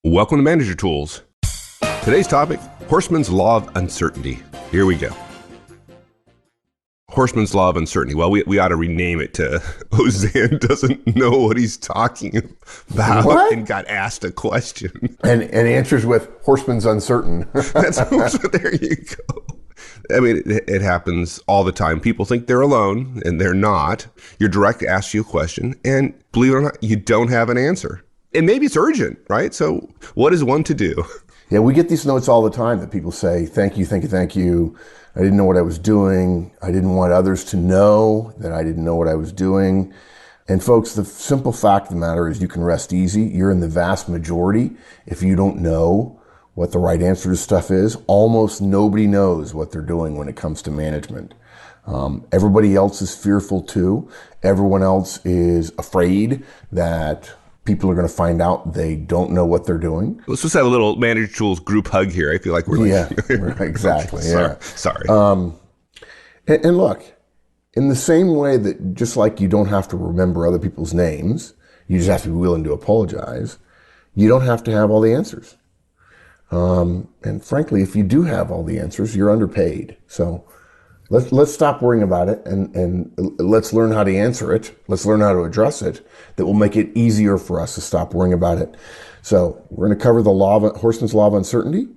Welcome to Manager Tools. Today's topic, Horstman's Law of Uncertainty. Here we go. Horstman's Law of Uncertainty. Well, we ought to rename it to Ozan doesn't know what he's talking about and got asked a question. And answers with Horstman's uncertain. There you go. I mean, it happens all the time. People think they're alone, and they're not. Your director asks you a question, and believe it or not, you don't have an answer. And maybe it's urgent, right? So what is one to do? Yeah, we get these notes all the time that people say, thank you, thank you, thank you. I didn't know what I was doing. I didn't want others to know that I didn't know what I was doing. And folks, the simple fact of the matter is you can rest easy. You're in the vast majority. If you don't know what the right answer to stuff is, almost nobody knows what they're doing when it comes to management. Everybody else is fearful too. Everyone else is afraid that people are going to find out they don't know what they're doing. Let's just have a little Manager Tools group hug here. I feel like we're exactly. Sorry. And look, in the same way that just like you don't have to remember other people's names, you just have to be willing to apologize. You don't have to have all the answers. And frankly, if you do have all the answers, you're underpaid. So let's stop worrying about it and let's learn how to answer it. Let's learn how to address it. That will make it easier for us to stop worrying about it. So we're going to cover the Horstman's Law of Uncertainty.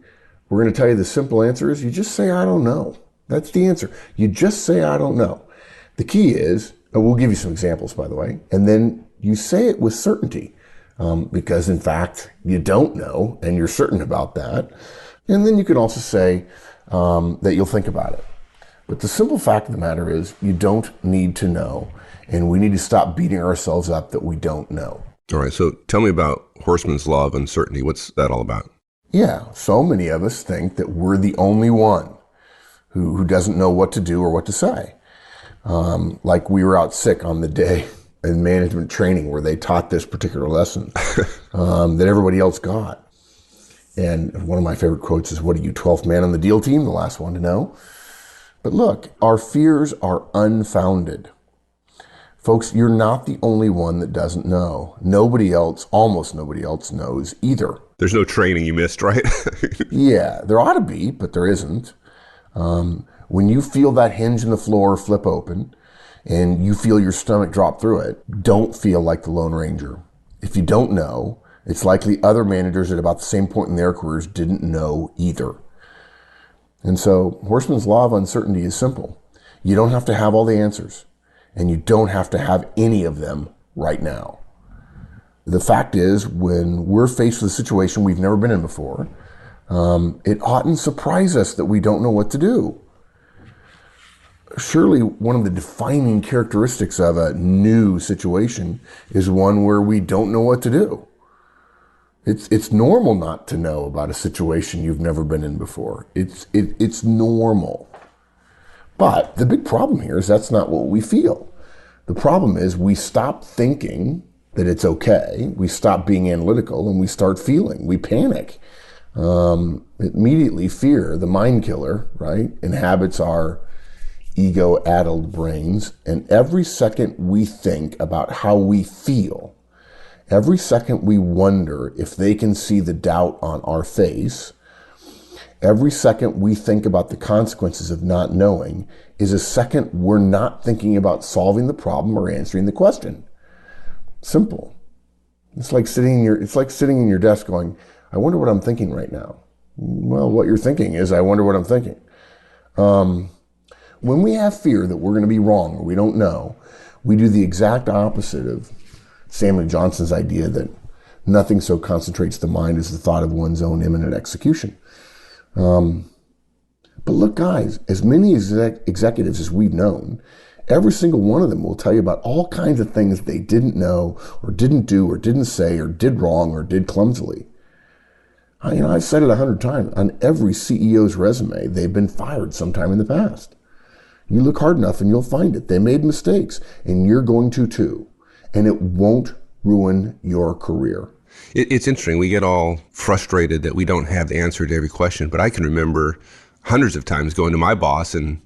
We're going to tell you the simple answer is you just say, I don't know. That's the answer. You just say, I don't know. The key is, and we'll give you some examples, by the way, and then you say it with certainty because, in fact, you don't know and you're certain about that. And then you can also say that you'll think about it. But the simple fact of the matter is you don't need to know, and we need to stop beating ourselves up that we don't know. All right, so tell me about Horstman's Law of Uncertainty. What's that all about? Yeah, so many of us think that we're the only one who doesn't know what to do or what to say. Like we were out sick on the day in management training where they taught this particular lesson that everybody else got. And one of my favorite quotes is, what are you, 12th man on the deal team? The last one to know. But look, our fears are unfounded. Folks, you're not the only one that doesn't know. Nobody else, almost nobody else knows either. There's no training you missed, right? Yeah, there ought to be, but there isn't. When you feel that hinge in the floor flip open and you feel your stomach drop through it, don't feel like the Lone Ranger. If you don't know, it's likely other managers at about the same point in their careers didn't know either. And so Horstman's Law of Uncertainty is simple. You don't have to have all the answers, and you don't have to have any of them right now. The fact is, when we're faced with a situation we've never been in before, it oughtn't surprise us that we don't know what to do. Surely one of the defining characteristics of a new situation is one where we don't know what to do. It's normal not to know about a situation you've never been in before. It's normal. But the big problem here is that's not what we feel. The problem is we stop thinking that it's okay. We stop being analytical and we start feeling. We panic. Immediately fear, the mind killer, right, inhabits our ego-addled brains. And every second we think about how we feel, every second we wonder if they can see the doubt on our face, every second we think about the consequences of not knowing is a second we're not thinking about solving the problem or answering the question. Simple. It's like sitting in your desk going, I wonder what I'm thinking right now. Well, what you're thinking is, I wonder what I'm thinking. When we have fear that we're going to be wrong or we don't know, we do the exact opposite of Samuel Johnson's idea that nothing so concentrates the mind as the thought of one's own imminent execution. But look, guys, as many executives as we've known, every single one of them will tell you about all kinds of things they didn't know or didn't do or didn't say or did wrong or did clumsily. I've said it 100 times. On every CEO's resume, they've been fired sometime in the past. You look hard enough and you'll find it. They made mistakes, and you're going to too. And it won't ruin your career. It's interesting. We get all frustrated that we don't have the answer to every question. But I can remember hundreds of times going to my boss and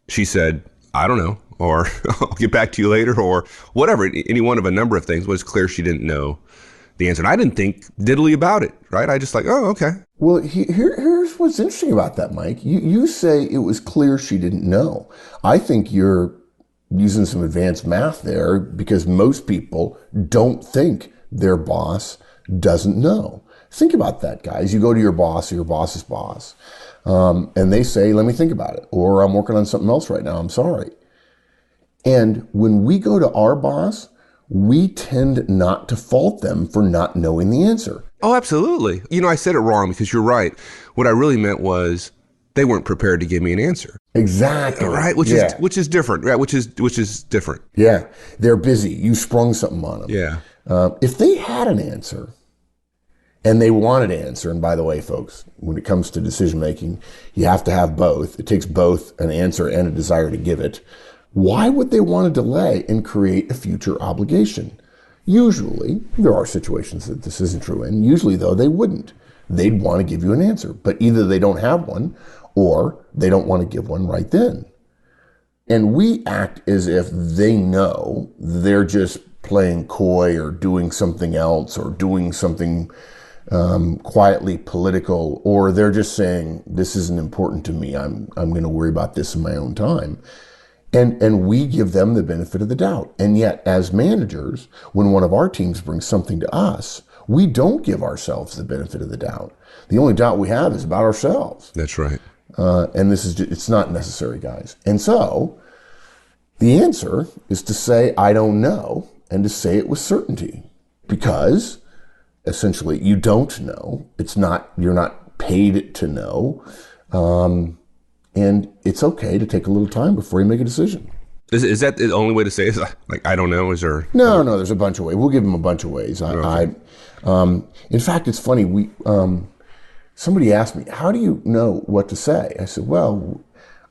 she said, I don't know, or I'll get back to you later, or whatever. Any one of a number of things was clear she didn't know the answer. And I didn't think diddly about it, right? I just like, oh, okay. Well, here's what's interesting about that, Mike. You say it was clear she didn't know. I think you're using some advanced math there because most people don't think their boss doesn't know. Think about that, guys. You go to your boss or your boss's boss, and they say, let me think about it, or I'm working on something else right now, I'm sorry. And when we go to our boss, we tend not to fault them for not knowing the answer. Oh, absolutely. I said it wrong because you're right. What I really meant was they weren't prepared to give me an answer. Exactly. Right? Which is different. Right? Which is different. Yeah. They're busy. You sprung something on them. Yeah. If they had an answer and they wanted an answer, and by the way, folks, when it comes to decision making, you have to have both. It takes both an answer and a desire to give it. Why would they want to delay and create a future obligation? Usually, there are situations that this isn't true in. Usually, though, they wouldn't. They'd want to give you an answer, but either they don't have one or they don't want to give one right then. And we act as if they know they're just playing coy or doing something else or doing something quietly political, or they're just saying, this isn't important to me. I'm going to worry about this in my own time. And we give them the benefit of the doubt. And yet, as managers, when one of our teams brings something to us, we don't give ourselves the benefit of the doubt. The only doubt we have is about ourselves. That's right. And it's not necessary, guys. And so the answer is to say, I don't know, and to say it with certainty, because essentially you don't know. You're not paid to know. And it's okay to take a little time before you make a decision. Is that the only way to say it? Like, I don't know? Is there? No, there's a bunch of ways. We'll give them a bunch of ways. Okay. In fact, it's funny. Somebody asked me, how do you know what to say? I said, well,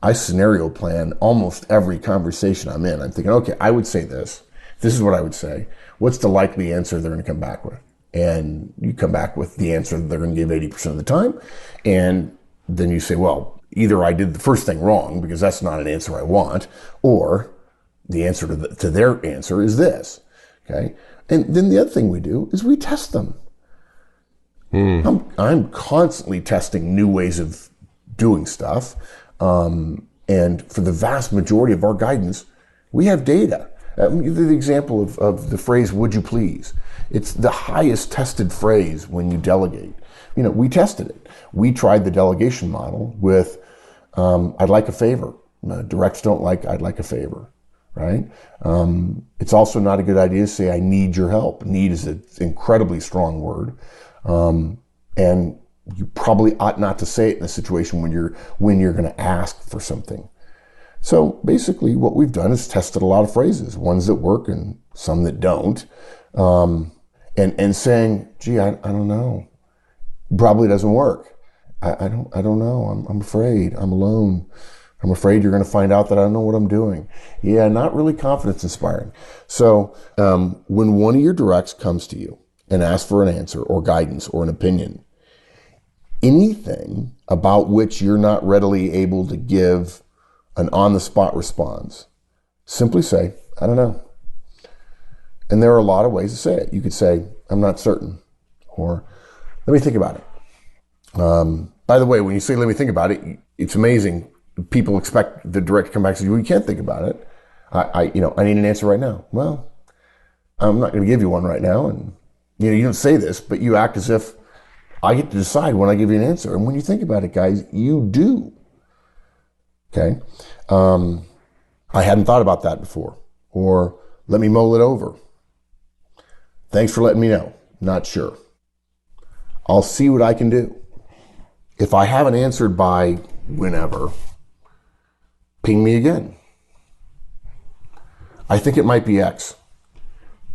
I scenario plan almost every conversation I'm in. I'm thinking, okay, I would say this. This is what I would say. What's the likely answer they're going to come back with? And you come back with the answer that they're going to give 80% of the time. And then you say, well, either I did the first thing wrong because that's not an answer I want, or the answer to their answer is this. Okay. And then the other thing we do is we test them. I'm constantly testing new ways of doing stuff. And for the vast majority of our guidance, we have data. The example of the phrase, would you please? It's the highest tested phrase when you delegate. We tested it. We tried the delegation model with, I'd like a favor. Directs don't like, I'd like a favor, right? It's also not a good idea to say, I need your help. Need is an incredibly strong word. And you probably ought not to say it in a situation when you're going to ask for something. So basically what we've done is tested a lot of phrases, ones that work and some that don't. And saying, gee, I don't know. Probably doesn't work. I don't know. I'm afraid. I'm alone. I'm afraid you're going to find out that I don't know what I'm doing. Yeah, not really confidence inspiring. So when one of your directs comes to you and asks for an answer or guidance or an opinion, anything about which you're not readily able to give an on-the-spot response, simply say, I don't know. And there are a lot of ways to say it. You could say, I'm not certain, or let me think about it. By the way, when you say, let me think about it, it's amazing. People expect the director to come back and say, well, you can't think about it. I need an answer right now. Well, I'm not going to give you one right now. And, you don't say this, but you act as if I get to decide when I give you an answer. And when you think about it, guys, you do. Okay. I hadn't thought about that before. Or let me mull it over. Thanks for letting me know. Not sure. I'll see what I can do. If I haven't answered by whenever, ping me again. I think it might be X.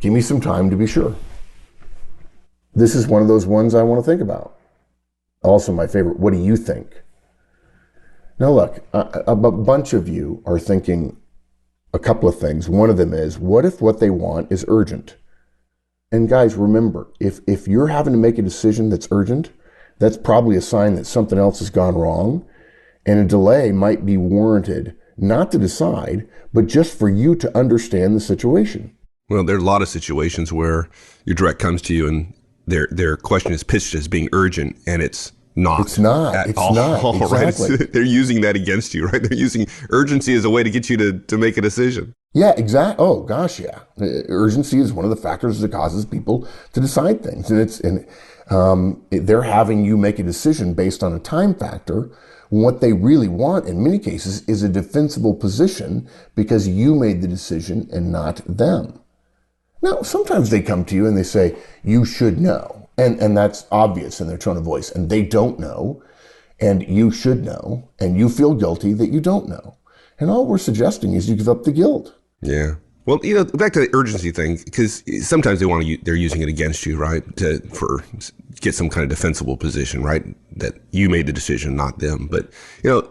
Give me some time to be sure. This is one of those ones I want to think about. Also my favorite, what do you think? Now look, a bunch of you are thinking a couple of things. One of them is, what if what they want is urgent? And guys, remember, if you're having to make a decision that's urgent, that's probably a sign that something else has gone wrong, and a delay might be warranted, not to decide, but just for you to understand the situation. Well, there are a lot of situations where your direct comes to you and their question is pitched as being urgent, and it's not. It's not. At It's all, not. right? Exactly. They're using that against you, right? They're using urgency as a way to get you to make a decision. Yeah, exactly. Oh gosh, yeah. Urgency is one of the factors that causes people to decide things, they're having you make a decision based on a time factor. What they really want, in many cases, is a defensible position because you made the decision and not them. Now, sometimes they come to you and they say, "You should know," and that's obvious in their tone of voice, and they don't know, and you should know, and you feel guilty that you don't know. And all we're suggesting is you give up the guilt. Yeah. Well, back to the urgency thing, because sometimes they're using it against you, right? For get some kind of defensible position, right? That you made the decision, not them. But,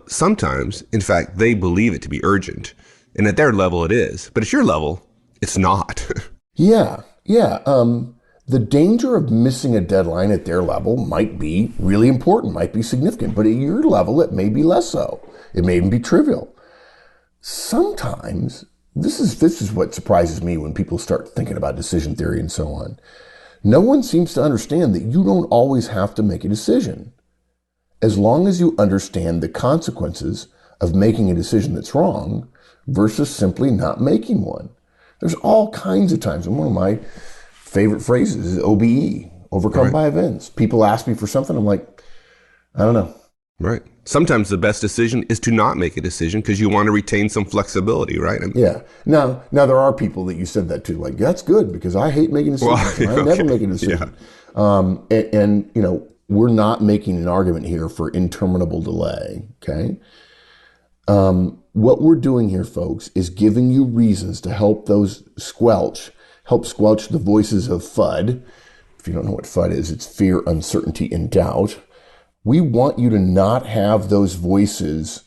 sometimes, in fact, they believe it to be urgent. And at their level it is. But at your level, it's not. Yeah. The danger of missing a deadline at their level might be really important, might be significant. But at your level, it may be less so. It may even be trivial. Sometimes, this is what surprises me when people start thinking about decision theory and so on. No one seems to understand that you don't always have to make a decision. As long as you understand the consequences of making a decision that's wrong versus simply not making one. There's all kinds of times, and one of my favorite phrases is OBE, overcome Right. by events. People ask me for something, I'm like, I don't know. Right. Sometimes the best decision is to not make a decision because you want to retain some flexibility, right? Yeah. Now there are people that you said that to, like, that's good because I hate making decisions. Well, I never make a decision. Yeah. We're not making an argument here for interminable delay. Okay. What we're doing here, folks, is giving you reasons to help squelch the voices of FUD. If you don't know what FUD is, it's fear, uncertainty, and doubt. We want you to not have those voices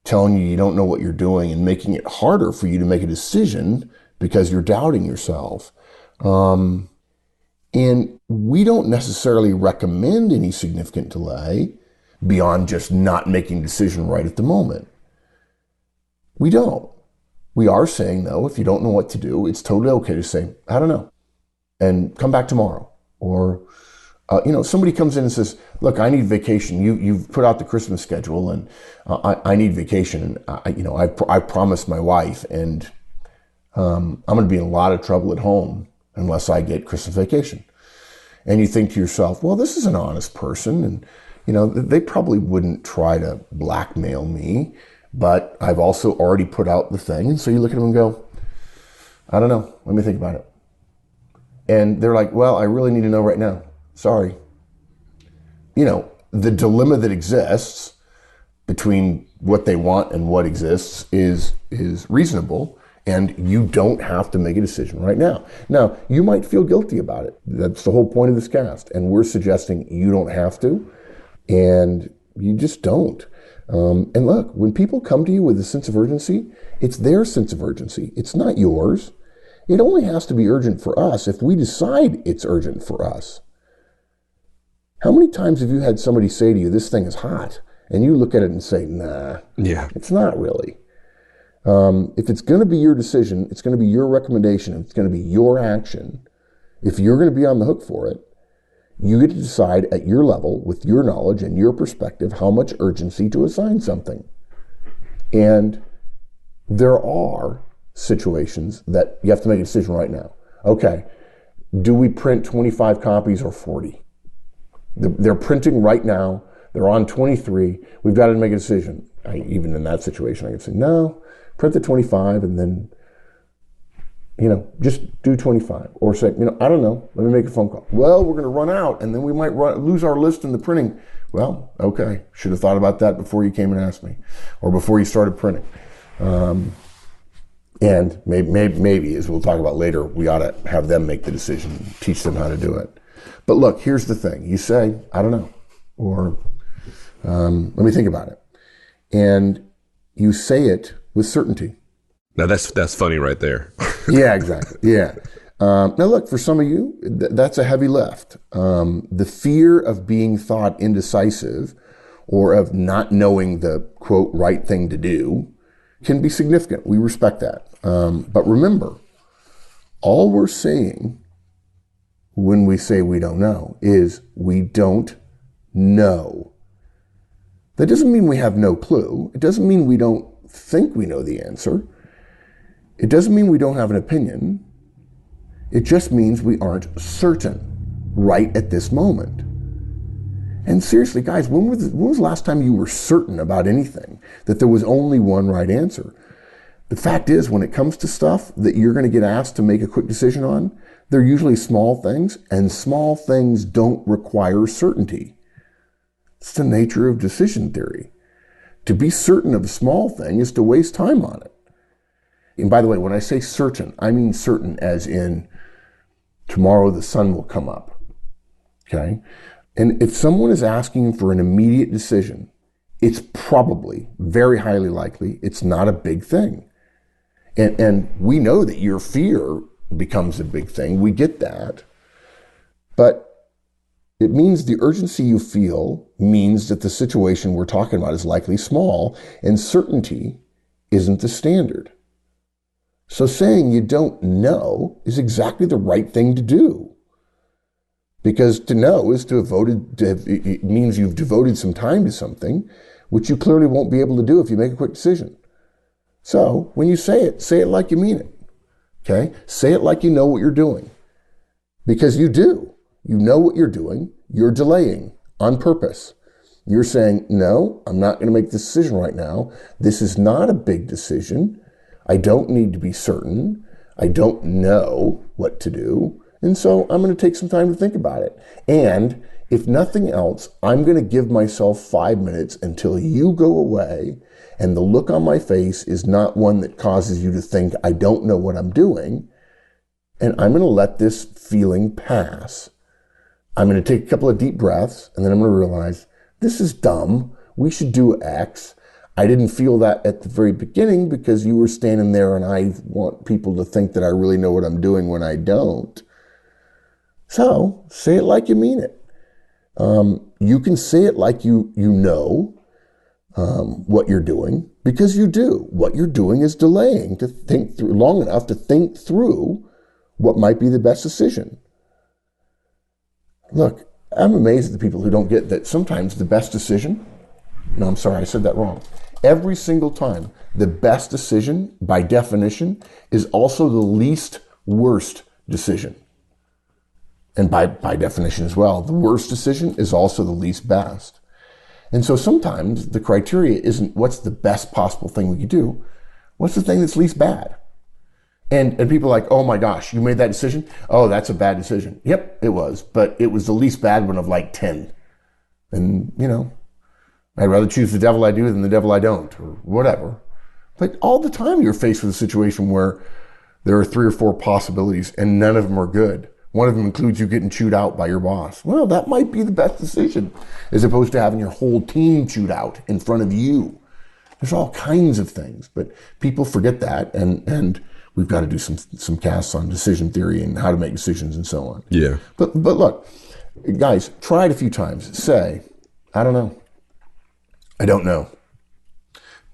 telling you don't know what you're doing and making it harder for you to make a decision because you're doubting yourself. And we don't necessarily recommend any significant delay beyond just not making a decision right at the moment. We don't. We are saying, though, if you don't know what to do, it's totally okay to say, I don't know, and come back tomorrow. Or somebody comes in and says, look, I need vacation. You've put out the Christmas schedule and I need vacation. And I promised my wife and I'm going to be in a lot of trouble at home unless I get Christmas vacation. And you think to yourself, well, this is an honest person. And, they probably wouldn't try to blackmail me, but I've also already put out the thing. And so you look at them and go, I don't know. Let me think about it. And they're like, well, I really need to know right now. Sorry. The dilemma that exists between what they want and what exists is reasonable, and you don't have to make a decision right now. Now, you might feel guilty about it. That's the whole point of this cast, and we're suggesting you don't have to, and you just don't. And look, when people come to you with a sense of urgency, it's their sense of urgency. It's not yours. It only has to be urgent for us if we decide it's urgent for us. How many times have you had somebody say to you, this thing is hot, and you look at it and say, nah, Yeah. it's not really. If it's going to be your decision, it's going to be your recommendation, it's going to be your action. If you're going to be on the hook for it, you get to decide at your level, with your knowledge and your perspective, how much urgency to assign something. And there are situations that you have to make a decision right now. Okay, do we print 25 copies or 40? They're printing right now. They're on 23. We've got to make a decision. Even in that situation, I can say, no, print the 25 and then, just do 25. Or say, I don't know, let me make a phone call. Well, we're going to run out and then we might lose our list in the printing. Well, okay, should have thought about that before you came and asked me or before you started printing. And maybe, as we'll talk about later, we ought to have them make the decision, teach them how to do it. But look, here's the thing. You say, I don't know, or let me think about it. And you say it with certainty. Now that's funny right there. Yeah, exactly. Yeah. Now look, for some of you, that's a heavy lift. The fear of being thought indecisive or of not knowing the, quote, right thing to do can be significant. We respect that. But remember, all we're saying when we say we don't know is we don't know. That doesn't mean we have no clue. It doesn't mean we don't think we know the answer. It doesn't mean we don't have an opinion. It just means we aren't certain right at this moment. And seriously, guys, when was the last time you were certain about anything, that there was only one right answer? The fact is, when it comes to stuff that you're going to get asked to make a quick decision on, they're usually small things, and small things don't require certainty. It's the nature of decision theory. To be certain of a small thing is to waste time on it. And by the way, when I say certain, I mean certain as in tomorrow the sun will come up. Okay? And if someone is asking for an immediate decision, it's probably, very highly likely, it's not a big thing. And we know that your fear becomes a big thing. We get that. But it means the urgency you feel means that the situation we're talking about is likely small, and certainty isn't the standard. So saying you don't know is exactly the right thing to do. Because to know is it means you've devoted some time to something, which you clearly won't be able to do if you make a quick decision. So when you say it like you mean it. Okay? Say it like you know what you're doing. Because you do. You know what you're doing. You're delaying on purpose. You're saying, no, I'm not going to make this decision right now. This is not a big decision. I don't need to be certain. I don't know what to do. And so I'm going to take some time to think about it. And if nothing else, I'm going to give myself 5 minutes until you go away and the look on my face is not one that causes you to think I don't know what I'm doing. And I'm going to let this feeling pass. I'm going to take a couple of deep breaths and then I'm going to realize this is dumb. We should do X. I didn't feel that at the very beginning because you were standing there and I want people to think that I really know what I'm doing when I don't. So say it like you mean it. You can say it like you know what you're doing because you do. What you're doing is delaying to think through long enough to think through what might be the best decision. Look, I'm amazed at the people who don't get that sometimes the best decision, no, I'm sorry, I said that wrong. Every single time, the best decision, by definition, is also the least worst decision. And by definition as well, the worst decision is also the least best. And so sometimes the criteria isn't what's the best possible thing we could do, what's the thing that's least bad? And people are like, oh my gosh, you made that decision? Oh, that's a bad decision. Yep, it was. But it was the least bad one of like 10. And, I'd rather choose the devil I do than the devil I don't, or whatever. But all the time you're faced with a situation where there are 3 or 4 possibilities and none of them are good. One of them includes you getting chewed out by your boss. Well, that might be the best decision, as opposed to having your whole team chewed out in front of you. There's all kinds of things, but people forget that, and we've got to do some casts on decision theory and how to make decisions and so on. Yeah. But look, guys, try it a few times. Say, I don't know. I don't know.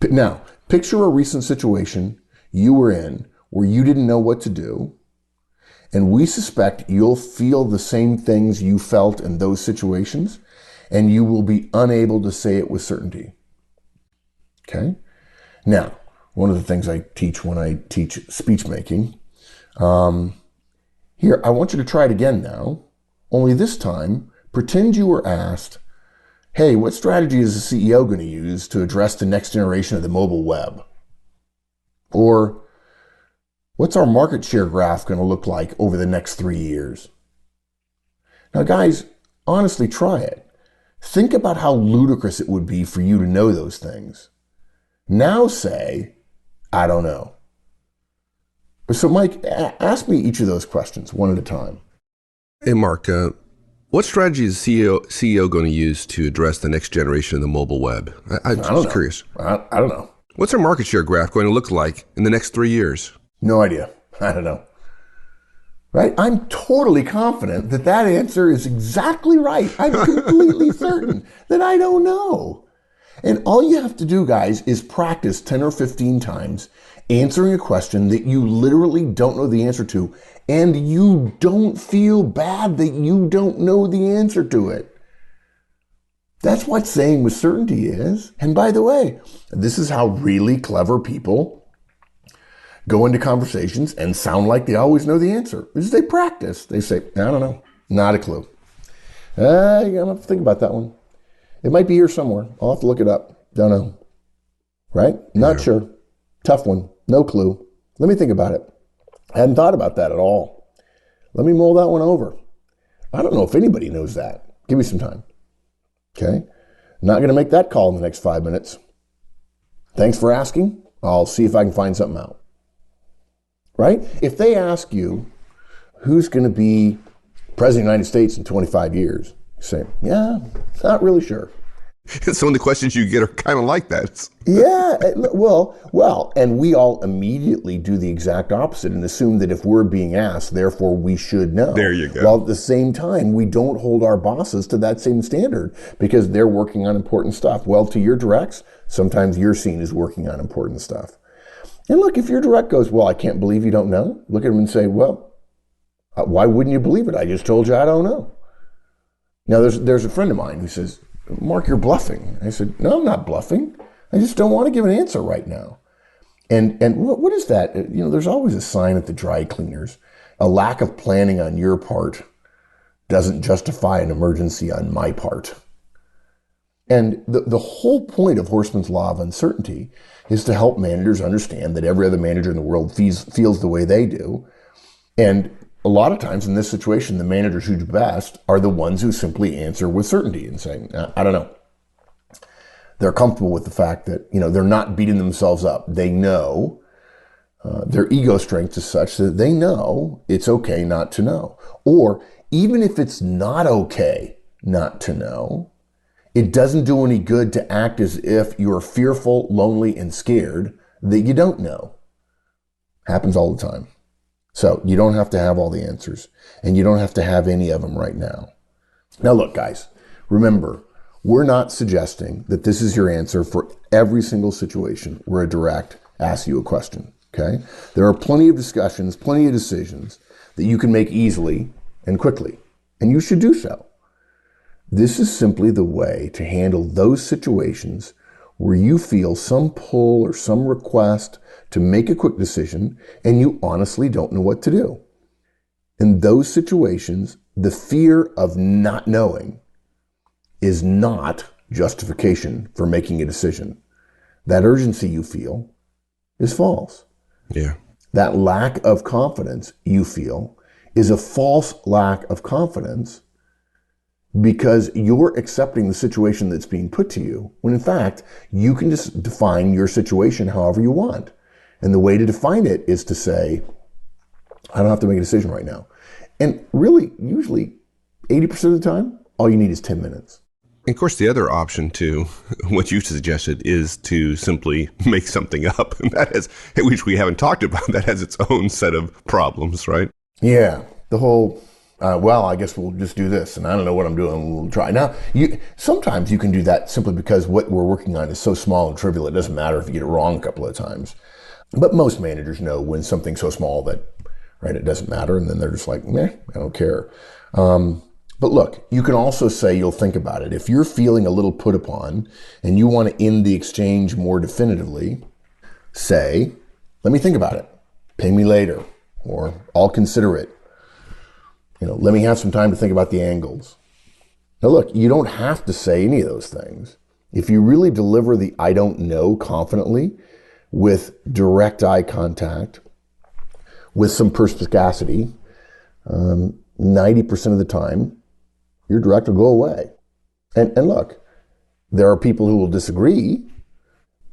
Now, picture a recent situation you were in where you didn't know what to do, and we suspect you'll feel the same things you felt in those situations, and you will be unable to say it with certainty. Okay? Now, one of the things I teach when I teach speech making, here, I want you to try it again now, only this time, pretend you were asked, hey, what strategy is the CEO going to use to address the next generation of the mobile web? Or, what's our market share graph going to look like over the next 3 years? Now, guys, honestly, try it. Think about how ludicrous it would be for you to know those things. Now say, I don't know. So, Mike, ask me each of those questions one at a time. Hey, Mark, what strategy is the CEO going to use to address the next generation of the mobile web? I'm just curious. I don't know. What's our market share graph going to look like in the next 3 years? No idea. I don't know. Right? I'm totally confident that answer is exactly right. I'm completely certain that I don't know. And all you have to do, guys, is practice 10 or 15 times answering a question that you literally don't know the answer to And you don't feel bad that you don't know the answer to it. That's what saying with certainty is. And by the way, this is how really clever people go into conversations and sound like they always know the answer. Is they practice. They say, I don't know, not a clue. I'm gonna have to think about that one. It might be here somewhere. I'll have to look it up. Don't know. Right? Not sure. Tough one. No clue. Let me think about it. I hadn't thought about that at all. Let me mull that one over. I don't know if anybody knows that. Give me some time. Okay? Not going to make that call in the next 5 minutes. Thanks for asking. I'll see if I can find something out. Right? If they ask you, who's going to be president of the United States in 25 years? You say, yeah, not really sure. Some of the questions you get are kind of like that. Yeah, well, and we all immediately do the exact opposite and assume that if we're being asked, therefore we should know. There you go. While at the same time, we don't hold our bosses to that same standard because they're working on important stuff. Well, to your directs, sometimes you're seen as working on important stuff. And look, if your direct goes, well, I can't believe you don't know, look at them and say, well, why wouldn't you believe it? I just told you I don't know. Now, there's a friend of mine who says, Mark, you're bluffing. I said, no, I'm not bluffing. I just don't want to give an answer right now. And what is that? There's always a sign at the dry cleaners. A lack of planning on your part doesn't justify an emergency on my part. And the whole point of Horstman's law of uncertainty is to help managers understand that every other manager in the world feels the way they do. And a lot of times in this situation, the managers who do best are the ones who simply answer with certainty and say, I don't know. They're comfortable with the fact that, they're not beating themselves up. They know their ego strength is such that they know it's okay not to know. Or even if it's not okay not to know, it doesn't do any good to act as if you're fearful, lonely, and scared that you don't know. Happens all the time. So you don't have to have all the answers, and you don't have to have any of them right now. Now look, guys, remember, we're not suggesting that this is your answer for every single situation where a direct asks you a question, okay? There are plenty of discussions, plenty of decisions that you can make easily and quickly, and you should do so. This is simply the way to handle those situations where you feel some pull or some request to make a quick decision and you honestly don't know what to do. In those situations, the fear of not knowing is not justification for making a decision. That urgency you feel is false. Yeah. That lack of confidence you feel is a false lack of confidence because you're accepting the situation that's being put to you, when in fact, you can just define your situation however you want. And the way to define it is to say, I don't have to make a decision right now. And really, usually, 80% of the time, all you need is 10 minutes. And of course, the other option too, what you suggested, is to simply make something up. And that has, which we haven't talked about, that has its own set of problems, right? Yeah, the whole... I guess we'll just do this, and I don't know what I'm doing. We'll try. Now, sometimes you can do that simply because what we're working on is so small and trivial, it doesn't matter if you get it wrong a couple of times. But most managers know when something's so small that, right, it doesn't matter, and then they're just like, meh, I don't care. But look, you can also say you'll think about it. If you're feeling a little put upon and you want to end the exchange more definitively, say, let me think about it. Pay me later, or I'll consider it. Let me have some time to think about the angles. Now look, you don't have to say any of those things. If you really deliver the I don't know confidently with direct eye contact, with some perspicacity, 90% of the time, your direct will go away. And look, there are people who will disagree,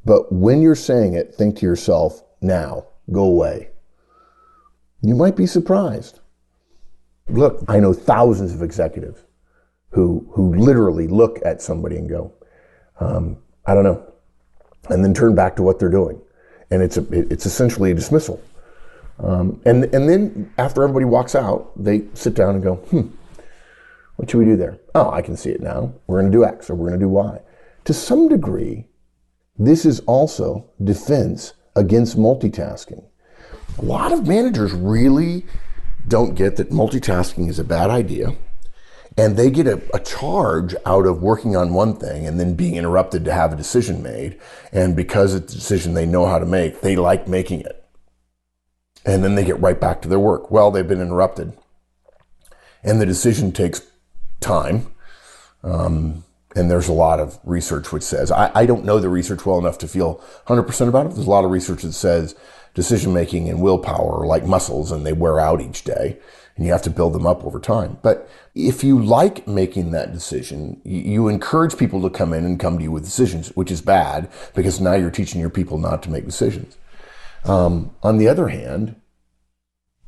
but when you're saying it, think to yourself, now, go away. You might be surprised. Look, I know thousands of executives who literally look at somebody and go, I don't know, and then turn back to what they're doing. And it's essentially a dismissal. And then after everybody walks out, they sit down and go, what should we do there? Oh, I can see it now. We're going to do X or we're going to do Y. To some degree, this is also defense against multitasking. A lot of managers really don't get that multitasking is a bad idea. And they get a charge out of working on one thing and then being interrupted to have a decision made. And because it's a decision they know how to make, they like making it. And then they get right back to their work. Well, they've been interrupted. And the decision takes time. And there's a lot of research which says, I don't know the research well enough to feel 100% about it. There's a lot of research that says decision making and willpower are like muscles and they wear out each day. And you have to build them up over time. But if you like making that decision, you encourage people to come in and come to you with decisions, which is bad because now you're teaching your people not to make decisions. On the other hand,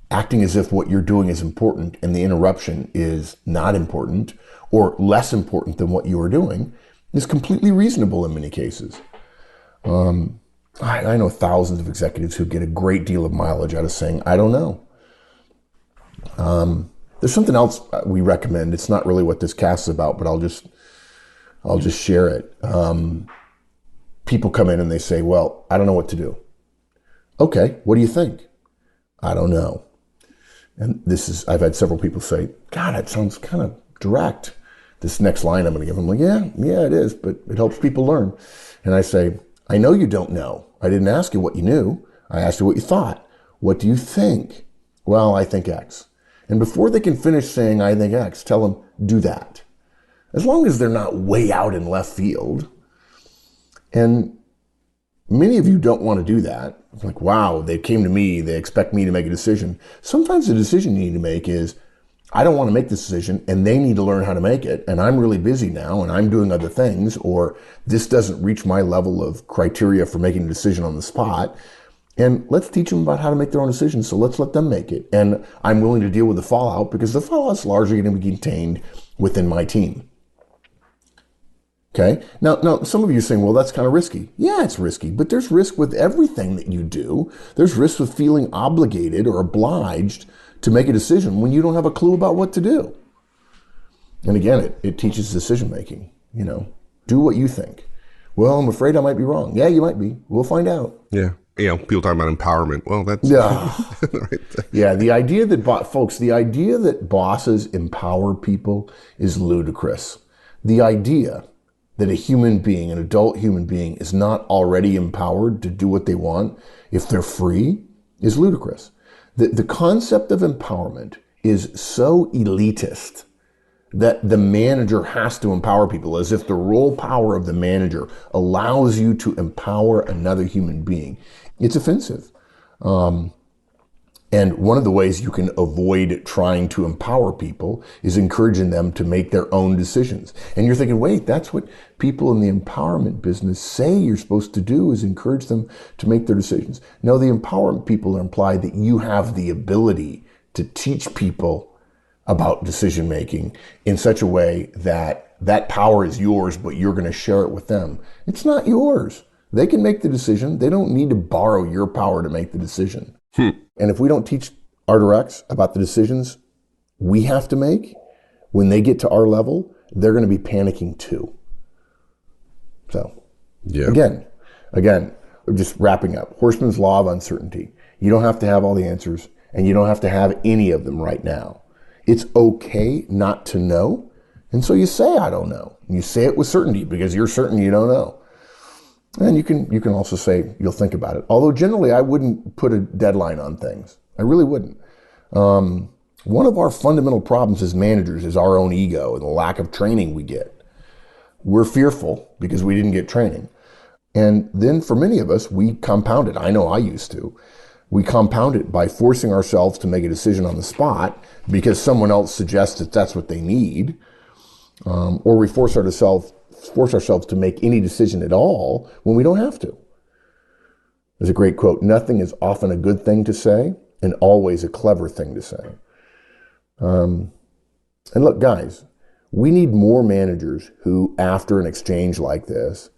acting as if what you're doing is important and the interruption is not important or less important than what you are doing is completely reasonable in many cases. I know thousands of executives who get a great deal of mileage out of saying, I don't know. There's something else we recommend. It's not really what this cast is about, but I'll just share it. People come in and they say, well, I don't know what to do. Okay, what do you think? I don't know. And I've had several people say, God, that sounds kind of direct. This next line I'm going to give them, like, yeah, it is, but it helps people learn. And I say, I know you don't know. I didn't ask you what you knew. I asked you what you thought. What do you think? Well, I think X. And before they can finish saying, I think X, tell them, do that. As long as they're not way out in left field. And many of you don't want to do that. It's like, wow, they came to me, they expect me to make a decision. Sometimes the decision you need to make is, I don't want to make this decision and they need to learn how to make it. And I'm really busy now and I'm doing other things, or this doesn't reach my level of criteria for making a decision on the spot. And let's teach them about how to make their own decisions. So let's let them make it. And I'm willing to deal with the fallout because the fallout's largely going to be contained within my team. Okay. Now, some of you are saying, well, that's kind of risky. Yeah, it's risky, but there's risk with everything that you do. There's risk with feeling obligated or obliged to make a decision when you don't have a clue about what to do. And again, it teaches decision making. Do what you think. Well, I'm afraid I might be wrong. Yeah, you might be. We'll find out. Yeah. People talk about empowerment. Well, that's right. Yeah. The idea that bosses empower people is ludicrous. The idea that a human being, an adult human being, is not already empowered to do what they want if they're free is ludicrous. The concept of empowerment is so elitist that the manager has to empower people, as if the role power of the manager allows you to empower another human being. It's offensive. And one of the ways you can avoid trying to empower people is encouraging them to make their own decisions. And you're thinking, wait, that's what people in the empowerment business say you're supposed to do, is encourage them to make their decisions. No, the empowerment people imply that you have the ability to teach people about decision making in such a way that that power is yours, but you're going to share it with them. It's not yours. They can make the decision. They don't need to borrow your power to make the decision. And if we don't teach our directs about the decisions we have to make, when they get to our level, they're going to be panicking too. So, again, just wrapping up. Horstman's law of uncertainty. You don't have to have all the answers, and you don't have to have any of them right now. It's okay not to know, and so you say, I don't know. And you say it with certainty because you're certain you don't know. And you can also say you'll think about it. Although generally I wouldn't put a deadline on things. I really wouldn't. One of our fundamental problems as managers is our own ego and the lack of training we get. We're fearful because we didn't get training. And then for many of us, we compound it. I know I used to. We compound it by forcing ourselves to make a decision on the spot because someone else suggests that that's what they need. Or we force ourselves to make any decision at all when we don't have to. There's a great quote, nothing is often a good thing to say and always a clever thing to say. And look, guys, we need more managers who, after an exchange like this,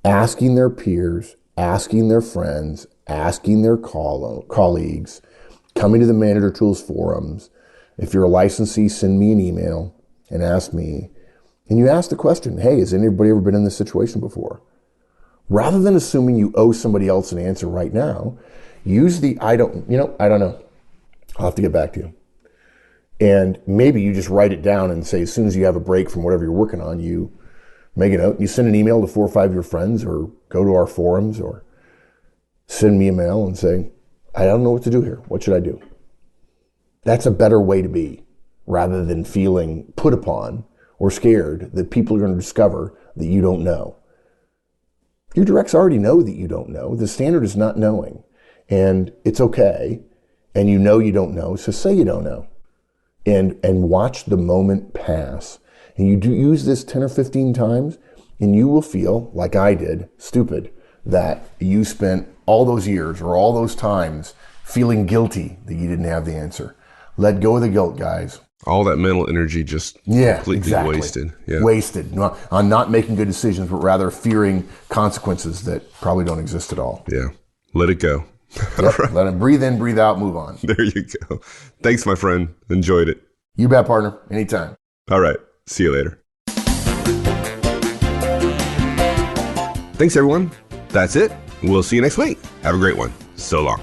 asking their peers, asking their friends, asking their colleagues, coming to the Manager Tools forums. If you're a licensee, send me an email and ask me. And you ask the question, hey, has anybody ever been in this situation before? Rather than assuming you owe somebody else an answer right now, use the I don't know. I'll have to get back to you. And maybe you just write it down and say, as soon as you have a break from whatever you're working on, you make a note. You send an email to 4 or 5 of your friends, or go to our forums, or send me a mail and say, I don't know what to do here. What should I do? That's a better way to be, rather than feeling put upon or scared that people are going to discover that you don't know. Your directs already know that you don't know. The standard is not knowing. And it's okay. And you know you don't know, so say you don't know. And watch the moment pass. And you do use this 10 or 15 times, and you will feel, like I did, stupid, that you spent all those years or all those times feeling guilty that you didn't have the answer. Let go of the guilt, guys. All that mental energy just completely wasted. Yeah. Wasted on not making good decisions, but rather fearing consequences that probably don't exist at all. Yeah. Let it go. Yep. Right. Let it breathe in, breathe out, move on. There you go. Thanks, my friend. Enjoyed it. You bet, partner. Anytime. All right. See you later. Thanks, everyone. That's it. We'll see you next week. Have a great one. So long.